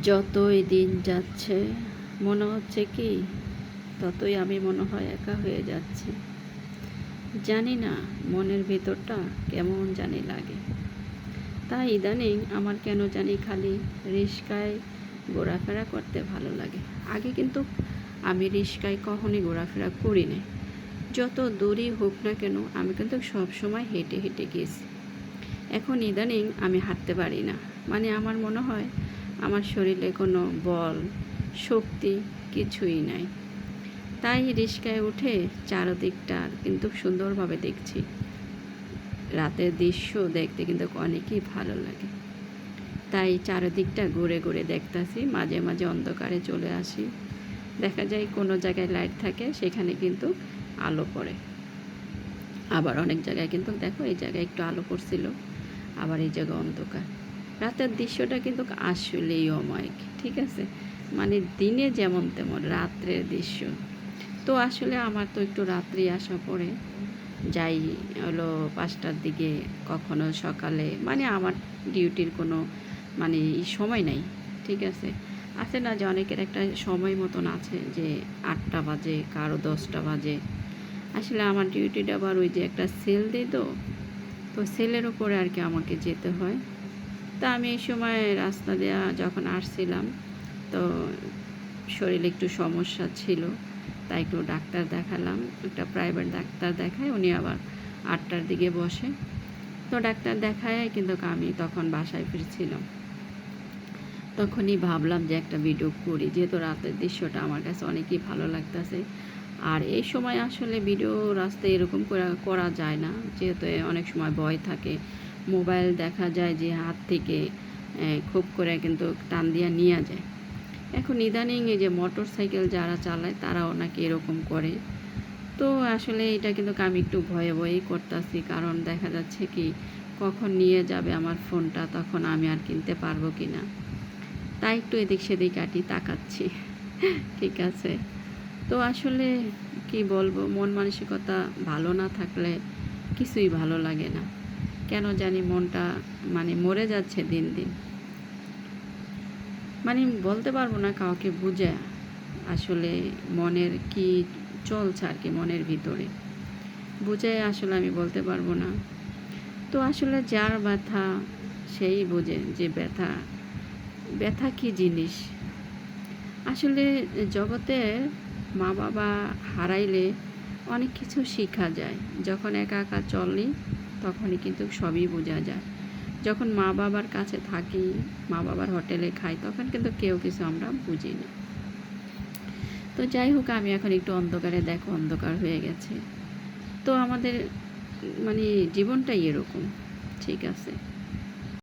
যতই দিন যাচ্ছে মনে হচ্ছে কি ততই আমি মনে হয় একা হয়ে যাচ্ছি। জানি না মনের ভেতরটা কেমন জানি লাগে। তাই ইদানিং আমার কেন জানি খালি রিস্কায় ঘোরাফেরা করতে ভালো লাগে। আগে কিন্তু আমি রিস্কায় কখনই ঘোরাফেরা করি নাই। যত দূরই হোক না কেন আমি কিন্তু সবসময় হেঁটে হেঁটে গেছি। এখন ইদানিং আমি হাঁটতে পারি না। মানে আমার মনে হয় আমার শরীরে কোনো বল শক্তি কিছুই নাই। তাই রিস্কায় উঠে চারদিকটা কিন্তু সুন্দরভাবে দেখছি। রাতের দৃশ্য দেখতে কিন্তু অনেকই ভালো লাগে। তাই চারদিকটা ঘুরে ঘুরে দেখতাছি। মাঝে মাঝে অন্ধকারে চলে আসি। দেখা যায় কোনো জায়গায় লাইট থাকে, সেখানে কিন্তু আলো পড়ে। আবার অনেক জায়গায় কিন্তু দেখো এই জায়গায় একটু আলো পড়ছিল, আবার এই জায়গায় অন্ধকার। রাতের দৃশ্যটা কিন্তু আসলেই অমায়িক, ঠিক আছে? মানে দিনে যেমন তেমন রাত্রের দৃশ্য। তো আসলে আমার তো একটু রাত্রি আসা পড়ে, যাই হলো 5টার দিকে, কখনো সকালে। মানে আমার ডিউটির কোনো মানে সময় নাই, ঠিক আছে? আছে না যে অনেকের একটা সময় মতন আছে যে 8টা বাজে, কারো 10টা বাজে। আসলে আমার ডিউটিটা আবার ওই যে একটা সেল দিই, তো সেলের উপরে আর কি আমাকে যেতে হয়। তা আমি এই সময় রাস্তা দেওয়া যখন আসছিলাম, তো শরীরে একটু সমস্যা ছিল, তাই একটু ডাক্তার দেখালাম। একটা প্রাইভেট ডাক্তার দেখায়, উনি আবার 8টার দিকে বসে। তো ডাক্তার দেখায় কিন্তু আমি তখন বাসায় ফিরছিলাম। তখনই ভাবলাম যে একটা ভিডিও করি, যেহেতু রাতের দৃশ্যটা আমার কাছে অনেকই ভালো লাগতেছে। আর এই সময় আসলে ভিডিও রাস্তায় এরকম করা যায় না, যেহেতু অনেক সময় ভয় থাকে। মোবাইল দেখা যায় যে হাত থেকে খুব করে কিন্তু টান দিয়ে নিয়ে যায়। এখন ইদানিং এই যে মোটর সাইকেল যারা চালায় তারাও নাকি এরকম করে। তো আসলে এটা কিন্তু আমি একটু ভয়ে ভয়েই করতেছি, কারণ দেখা যাচ্ছে কি কখন নিয়ে যাবে আমার ফোনটা, তখন আমি আর কিনতে পারবো কি না। তাই একটু এদিক সেদিক তাকাচ্ছি। ঠিক আছে? তো আসলে কি বলবো, মন মানসিকতা ভালো না থাকলে কিছুই ভালো লাগে না। কেন জানি মনটা মানে মরে যাচ্ছে দিন দিন। মানে বলতে পারবো না কাউকে বুঝে আসলে মনের কি চলছে আর কি, মনের ভিতরে বুঝে আসলে আমি বলতে পারবো না। তো আসলে যার ব্যথা সেই বোঝে যে ব্যথা ব্যথা কী জিনিস। আসলে জগতে মা বাবা হারাইলে অনেক কিছু শেখা যায়। যখন একা একা চলি তখনই কিন্তু সবই বোঝা যায়। যখন মা বাবার কাছে থাকি, মা বাবার হোটেলে খাই, তখন কিন্তু কেউ কিছু আমরা বুঝি না। তো যাই হোক, আমি এখন একটু অন্ধকারে, দেখো অন্ধকার হয়ে গেছে। তো আমাদের মানে জীবনটাই এরকম, ঠিক আছে?